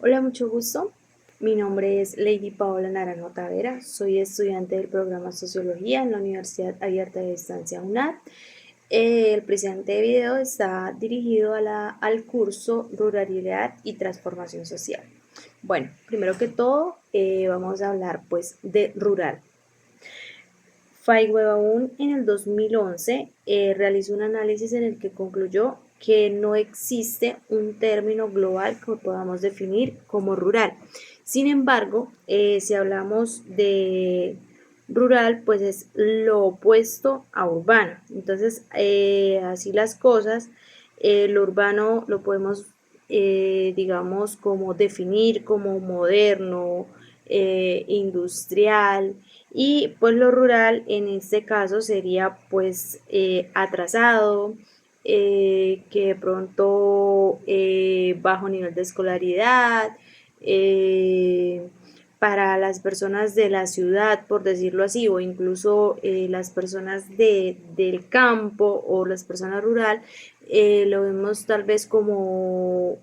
Hola, mucho gusto. Mi nombre es Lady Paola Naranjo Tavera. Soy estudiante del programa Sociología en la Universidad Abierta de Distancia UNAD. El presente video está dirigido al curso Ruralidad y Transformación Social. Bueno, primero que todo, vamos a hablar pues de rural. Feigenbaum en el 2011 realizó un análisis en el que concluyó que no existe un término global que podamos definir como rural. Sin embargo, si hablamos de rural, pues es lo opuesto a urbano. Entonces, así las cosas, lo urbano lo podemos, digamos, como definir como moderno, industrial, y pues lo rural en este caso sería pues atrasado, que de pronto bajo nivel de escolaridad, eh, para las personas de la ciudad, por decirlo así, o incluso las personas del campo o las personas rural, lo vemos tal vez como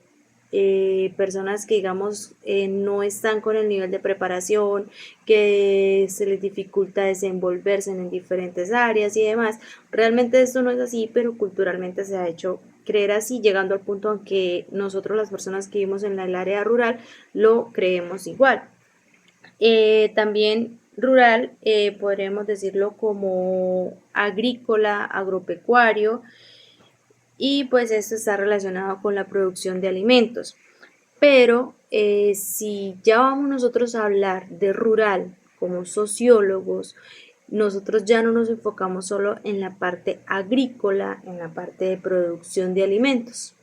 personas que digamos no están con el nivel de preparación, que se les dificulta desenvolverse en diferentes áreas y demás. Realmente esto no es así, pero culturalmente se ha hecho creer así, llegando al punto en que nosotros las personas que vivimos en el área rural lo creemos igual. También rural, podríamos decirlo como agrícola, agropecuario, y pues esto está relacionado con la producción de alimentos. Pero si ya vamos nosotros a hablar de rural como sociólogos, nosotros ya no nos enfocamos solo en la parte agrícola, en la parte de producción de alimentos.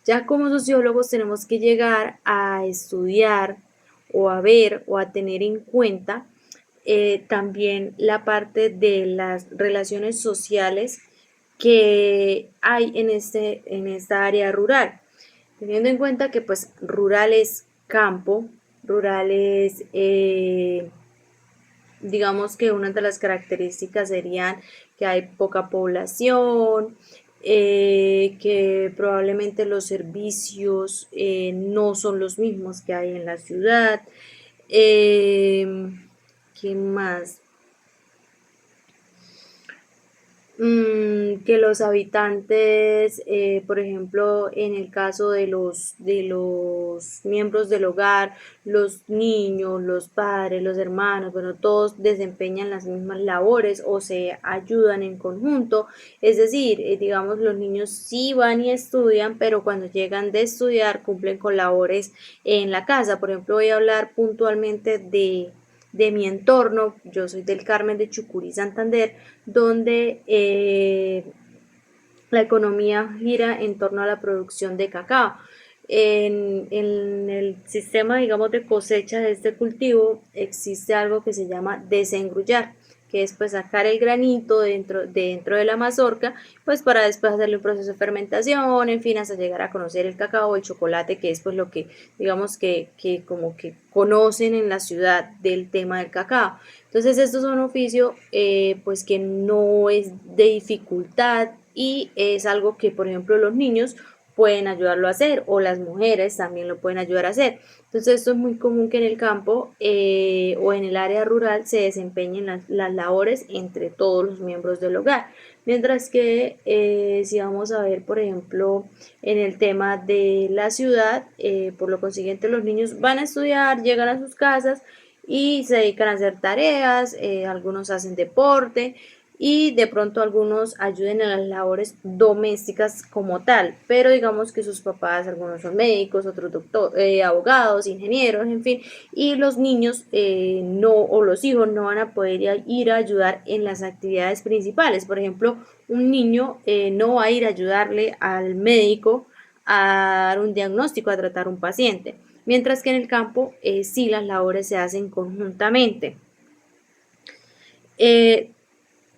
Ya como sociólogos tenemos que llegar a estudiar o a ver o a tener en cuenta también la parte de las relaciones sociales que hay en esta área rural, teniendo en cuenta que pues rural es campo, rural es, digamos que una de las características serían que hay poca población, que probablemente los servicios no son los mismos que hay en la ciudad. Eh, ¿Qué más? Que los habitantes, por ejemplo, en el caso de los miembros del hogar, los niños, los padres, los hermanos, bueno, todos desempeñan las mismas labores o se ayudan en conjunto. Es decir, digamos, los niños sí van y estudian, pero cuando llegan de estudiar cumplen con labores en la casa. Por ejemplo, voy a hablar puntualmente de mi entorno. Yo soy del Carmen de Chucurí, Santander, donde la economía gira en torno a la producción de cacao. En el sistema, digamos, de cosecha de este cultivo existe algo que se llama desengrullar, que es pues sacar el granito dentro de la mazorca, pues para después hacerle un proceso de fermentación, en fin, hasta llegar a conocer el cacao, el chocolate, que es pues lo que digamos que como que conocen en la ciudad del tema del cacao. Entonces estos son oficios pues que no es de dificultad y es algo que por ejemplo los niños pueden ayudarlo a hacer o las mujeres también lo pueden ayudar a hacer. Entonces esto es muy común que en el campo o en el área rural se desempeñen las labores entre todos los miembros del hogar. Mientras que si vamos a ver, por ejemplo, en el tema de la ciudad, por lo consiguiente los niños van a estudiar, llegan a sus casas y se dedican a hacer tareas, algunos hacen deporte y de pronto algunos ayuden en las labores domésticas como tal, pero digamos que sus papás, algunos son médicos, otros abogados, ingenieros, en fin, y los niños no, o los hijos no van a poder ir a ayudar en las actividades principales. Por ejemplo, un niño no va a ir a ayudarle al médico a dar un diagnóstico, a tratar un paciente, mientras que en el campo sí las labores se hacen conjuntamente. Eh,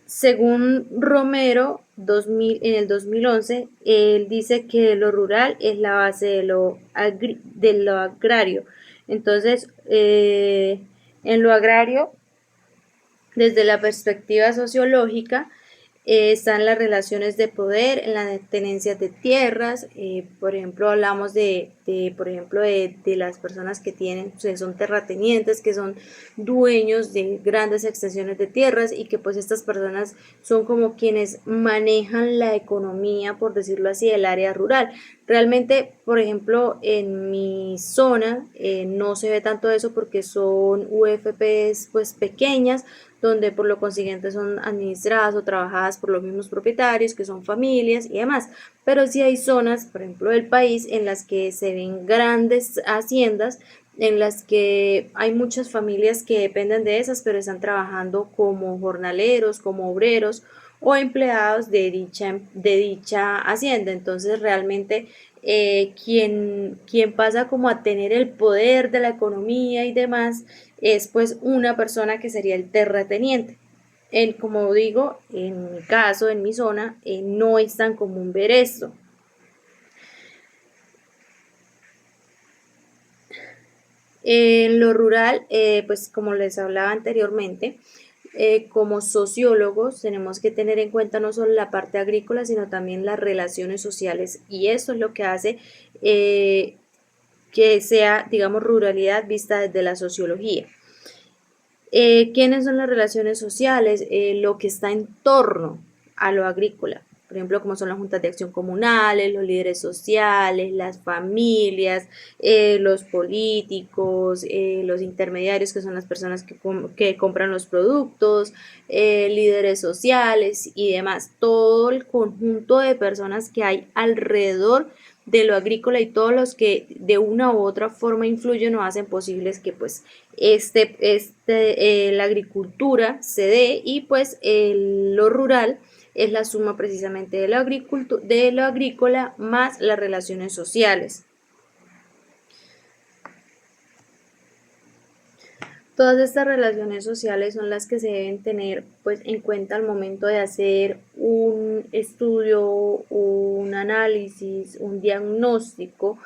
Según Romero, en el 2011, él dice que lo rural es la base de lo agrario. Entonces, en lo agrario, desde la perspectiva sociológica, Están las relaciones de poder, en las tenencias de tierras, por ejemplo, hablamos por ejemplo, de las personas que tienen, pues, son terratenientes, que son dueños de grandes extensiones de tierras y que pues estas personas son como quienes manejan la economía, por decirlo así, del área rural. Realmente, por ejemplo, en mi zona no se ve tanto eso porque son UFPs pues pequeñas, donde por lo consiguiente son administradas o trabajadas por los mismos propietarios, que son familias y demás. Pero sí hay zonas, por ejemplo, del país en las que se ven grandes haciendas, en las que hay muchas familias que dependen de esas, pero están trabajando como jornaleros, como obreros o empleados de dicha hacienda. Entonces realmente quien pasa como a tener el poder de la economía y demás es pues una persona que sería el terrateniente. Como digo, en mi caso, en mi zona, no es tan común ver esto. En lo rural, pues como les hablaba anteriormente, como sociólogos tenemos que tener en cuenta no solo la parte agrícola, sino también las relaciones sociales y eso es lo que hace que sea, digamos, ruralidad vista desde la sociología. ¿Quiénes son las relaciones sociales? Lo que está en torno a lo agrícola. Por ejemplo, como son las juntas de acción comunales, los líderes sociales, las familias, los políticos, los intermediarios, que son las personas que compran los productos, líderes sociales y demás. Todo el conjunto de personas que hay alrededor de lo agrícola y todos los que de una u otra forma influyen o hacen posibles que pues la agricultura se dé y pues lo rural es la suma precisamente de lo agrícola más las relaciones sociales. Todas estas relaciones sociales son las que se deben tener pues en cuenta al momento de hacer un estudio, un análisis, un diagnóstico,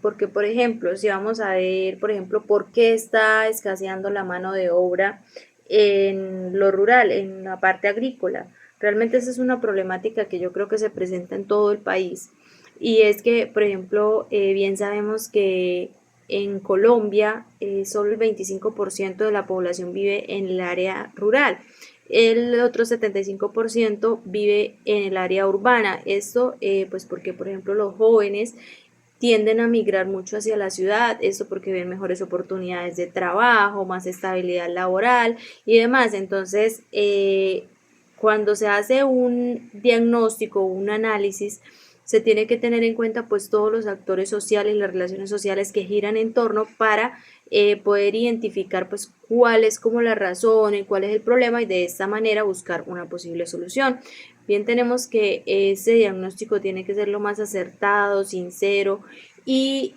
porque por ejemplo, si vamos a ver, por ejemplo, por qué está escaseando la mano de obra en lo rural, en la parte agrícola. Realmente esa es una problemática que yo creo que se presenta en todo el país. Y es que, por ejemplo, bien sabemos que en Colombia solo el 25% de la población vive en el área rural. El otro 75% vive en el área urbana. Esto pues porque, por ejemplo, los jóvenes tienden a migrar mucho hacia la ciudad, esto porque ven mejores oportunidades de trabajo, más estabilidad laboral y demás. Entonces, cuando se hace un diagnóstico, un análisis, se tiene que tener en cuenta pues todos los actores sociales, las relaciones sociales que giran en torno para poder identificar pues cuál es como la razón, cuál es el problema y de esta manera buscar una posible solución. Bien, tenemos que ese diagnóstico tiene que ser lo más acertado, sincero y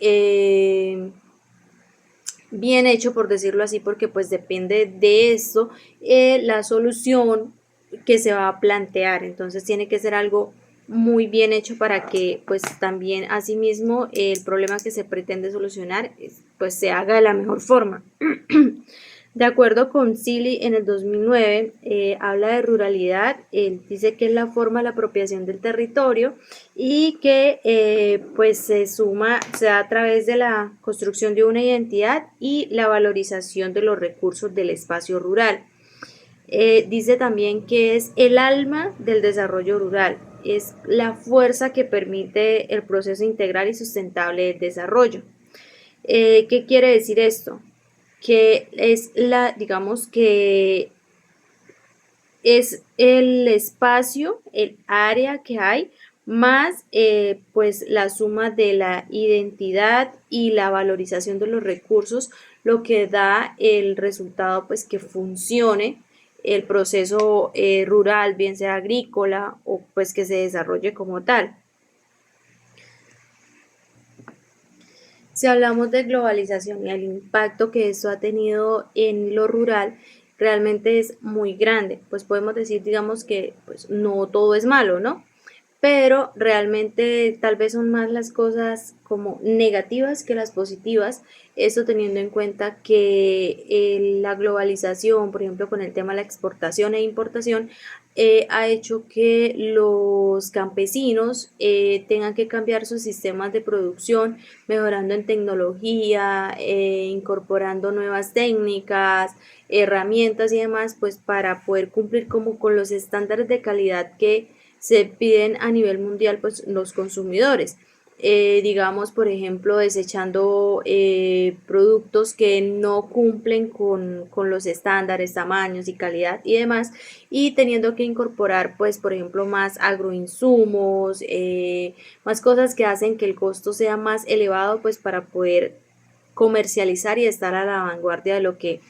bien hecho, por decirlo así, porque pues depende de esto la solución que se va a plantear. Entonces tiene que ser algo muy bien hecho para que pues también asimismo el problema que se pretende solucionar pues se haga de la mejor forma. De acuerdo con Silly en el 2009, habla de ruralidad, él dice que es la forma de la apropiación del territorio y que pues se da a través de la construcción de una identidad y la valorización de los recursos del espacio rural. Dice también que es el alma del desarrollo rural, es la fuerza que permite el proceso integral y sustentable del desarrollo. ¿Qué quiere decir esto? Que es digamos que es el espacio, el área que hay, más pues la suma de la identidad y la valorización de los recursos, lo que da el resultado pues que funcione el proceso rural, bien sea agrícola o pues que se desarrolle como tal. Si hablamos de globalización y el impacto que esto ha tenido en lo rural, realmente es muy grande. Pues podemos decir, digamos que pues no todo es malo, ¿no? Pero realmente tal vez son más las cosas como negativas que las positivas, esto teniendo en cuenta que la globalización, por ejemplo, con el tema de la exportación e importación, ha hecho que los campesinos tengan que cambiar sus sistemas de producción, mejorando en tecnología, incorporando nuevas técnicas, herramientas y demás, pues para poder cumplir como con los estándares de calidad que se piden a nivel mundial, pues los consumidores. Digamos, por ejemplo, desechando productos que no cumplen con los estándares, tamaños y calidad y demás, y teniendo que incorporar, pues, por ejemplo, más agroinsumos, más cosas que hacen que el costo sea más elevado, pues, para poder comercializar y estar a la vanguardia de lo que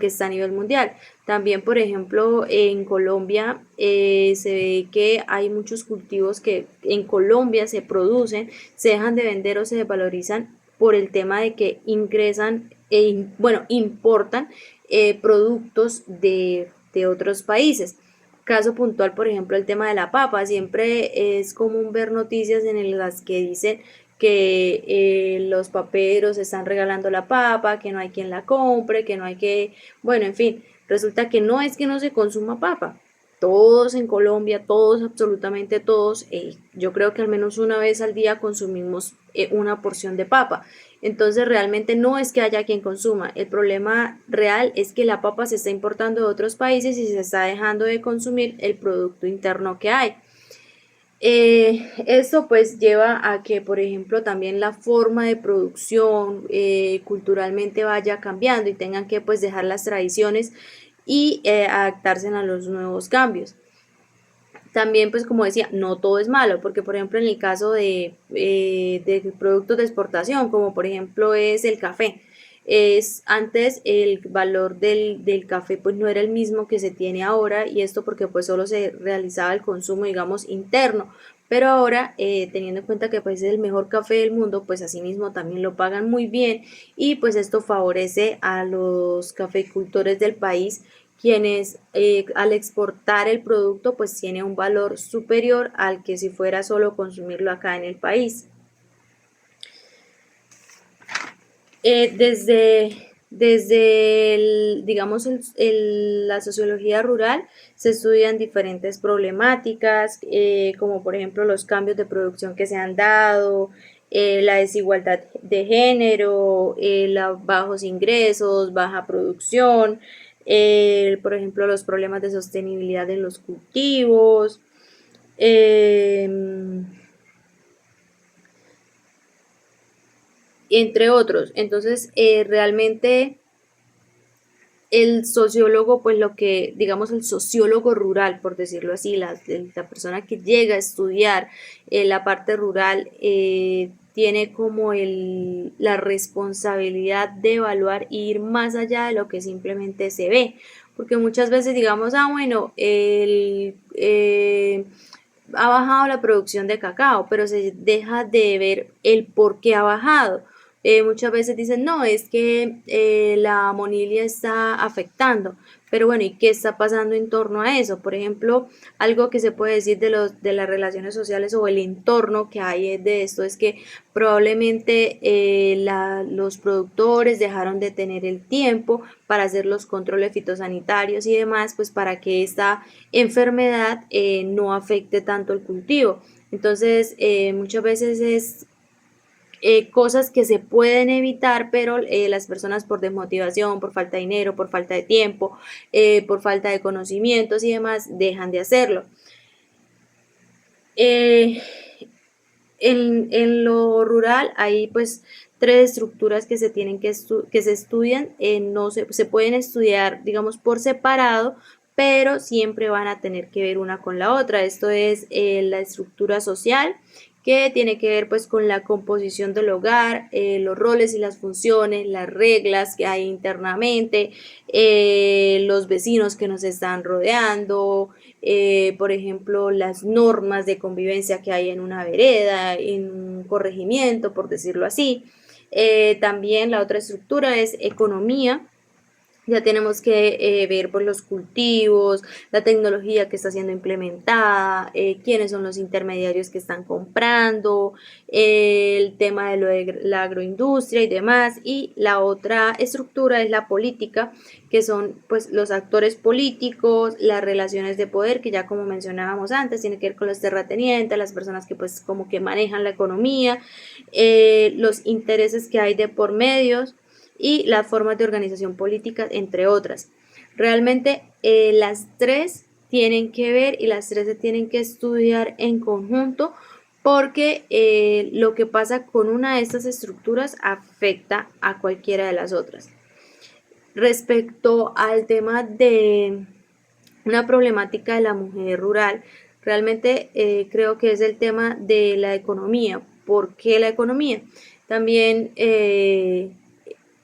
está a nivel mundial. También, por ejemplo, en Colombia se ve que hay muchos cultivos que en Colombia se producen, se dejan de vender o se desvalorizan por el tema de que ingresan, bueno, importan productos de otros países. Caso puntual, por ejemplo, el tema de la papa. Siempre es común ver noticias en las que dicen que los paperos están regalando la papa, que no hay quien la compre, que no hay que, bueno, en fin, resulta que no es que no se consuma papa. Todos en Colombia, todos, absolutamente todos, yo creo que al menos una vez al día consumimos una porción de papa. Entonces realmente no es que haya quien consuma, el problema real es que la papa se está importando de otros países y se está dejando de consumir el producto interno que hay. Esto pues lleva a que, por ejemplo, también la forma de producción culturalmente vaya cambiando y tengan que pues dejar las tradiciones y adaptarse a los nuevos cambios. También pues como decía, no todo es malo, porque por ejemplo en el caso de productos de exportación, como por ejemplo es el café, es antes el valor del café pues no era el mismo que se tiene ahora, y esto porque pues solo se realizaba el consumo digamos interno, pero ahora teniendo en cuenta que pues es el mejor café del mundo, pues asimismo también lo pagan muy bien, y pues esto favorece a los cafeicultores del país, quienes al exportar el producto pues tiene un valor superior al que si fuera solo consumirlo acá en el país. Desde digamos, la sociología rural se estudian diferentes problemáticas, como por ejemplo los cambios de producción que se han dado, la desigualdad de género, los bajos ingresos, baja producción, por ejemplo los problemas de sostenibilidad en los cultivos, eh, entre otros. Entonces, realmente el sociólogo, pues lo que, digamos, el sociólogo rural, por decirlo así, la persona que llega a estudiar la parte rural, tiene como la responsabilidad de evaluar e ir más allá de lo que simplemente se ve. Porque muchas veces digamos, bueno, ha bajado la producción de cacao, pero se deja de ver el por qué ha bajado. Muchas veces dicen, no, es que la monilia está afectando, pero bueno, ¿y qué está pasando en torno a eso? Por ejemplo, algo que se puede decir de las relaciones sociales o el entorno que hay de esto es que probablemente los productores dejaron de tener el tiempo para hacer los controles fitosanitarios y demás, pues para que esta enfermedad no afecte tanto el cultivo. Entonces, muchas veces es cosas que se pueden evitar, pero las personas por desmotivación, por falta de dinero, por falta de tiempo, por falta de conocimientos y demás, dejan de hacerlo. Eh, en lo rural hay pues tres estructuras que se tienen que se estudian, no se pueden estudiar digamos por separado, pero siempre van a tener que ver una con la otra. Esto es la estructura social, que tiene que ver pues con la composición del hogar, los roles y las funciones, las reglas que hay internamente, los vecinos que nos están rodeando, por ejemplo, las normas de convivencia que hay en una vereda, en un corregimiento, por decirlo así. También la otra estructura es economía, Ya tenemos que ver pues, los cultivos, la tecnología que está siendo implementada, quiénes son los intermediarios que están comprando, el tema de lo de la agroindustria y demás. Y la otra estructura es la política, que son pues los actores políticos, las relaciones de poder, que ya como mencionábamos antes, tiene que ver con los terratenientes, las personas que pues como que manejan la economía, los intereses que hay de por medios y las formas de organización política, entre otras. Realmente las tres tienen que ver y las tres se tienen que estudiar en conjunto porque lo que pasa con una de estas estructuras afecta a cualquiera de las otras. Respecto al tema de una problemática de la mujer rural, realmente creo que es el tema de la economía. ¿Por qué la economía? También en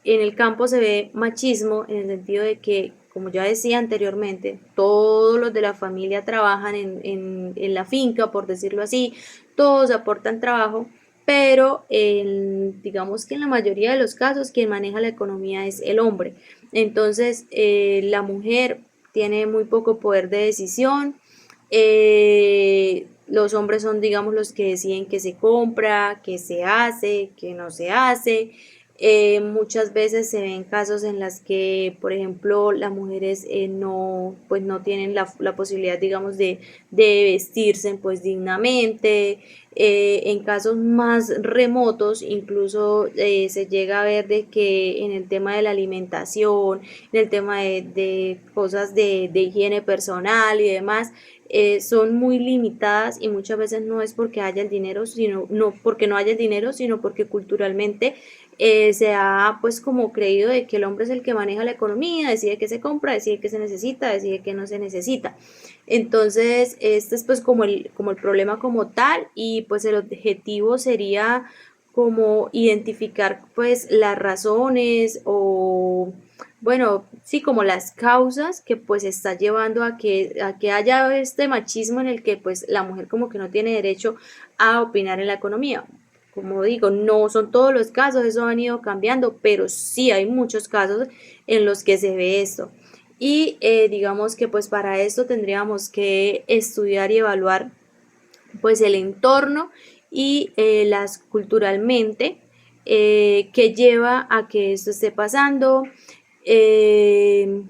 el campo se ve machismo en el sentido de que, como ya decía anteriormente, todos los de la familia trabajan en la finca, por decirlo así, todos aportan trabajo, pero digamos que en la mayoría de los casos quien maneja la economía es el hombre. Entonces, la mujer tiene muy poco poder de decisión. Los hombres son, digamos, los que deciden qué se compra, qué se hace, qué no se hace. Muchas veces se ven casos en las que, por ejemplo, las mujeres no, pues no tienen la posibilidad, digamos, de vestirse pues dignamente. En casos más remotos, incluso se llega a ver de que en el tema de la alimentación, en el tema de cosas de higiene personal y demás, son muy limitadas y muchas veces no es porque haya el dinero, sino no porque no haya el dinero, sino porque culturalmente se ha pues como creído de que el hombre es el que maneja la economía, decide qué se compra, decide qué se necesita, decide qué no se necesita. Entonces, este es pues como el problema como tal y pues el objetivo sería como identificar pues las razones o bueno, sí, como las causas que pues está llevando a que haya este machismo en el que pues la mujer como que no tiene derecho a opinar en la economía. Como digo, no son todos los casos, eso han ido cambiando, pero sí hay muchos casos en los que se ve esto. Y digamos que pues para esto tendríamos que estudiar y evaluar pues el entorno y las culturalmente que lleva a que esto esté pasando. eh,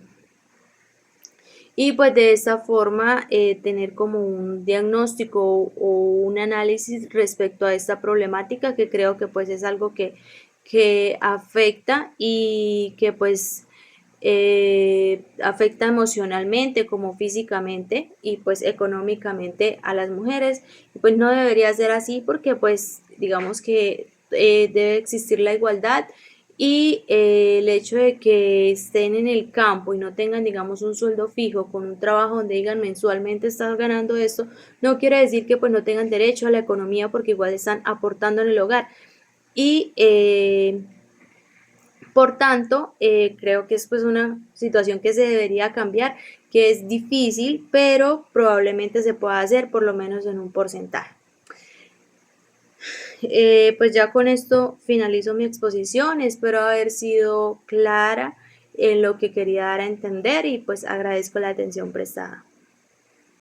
y pues de esta forma tener como un diagnóstico o un análisis respecto a esta problemática que creo que pues es algo que afecta y que pues afecta emocionalmente como físicamente y pues económicamente a las mujeres. Y pues no debería ser así porque pues digamos que debe existir la igualdad y el hecho de que estén en el campo y no tengan, digamos, un sueldo fijo con un trabajo donde digan mensualmente estás ganando esto, no quiere decir que pues no tengan derecho a la economía porque igual están aportando en el hogar. Y por tanto, creo que es pues una situación que se debería cambiar, que es difícil, pero probablemente se pueda hacer por lo menos en un porcentaje. Pues ya con esto finalizo mi exposición, espero haber sido clara en lo que quería dar a entender y pues agradezco la atención prestada.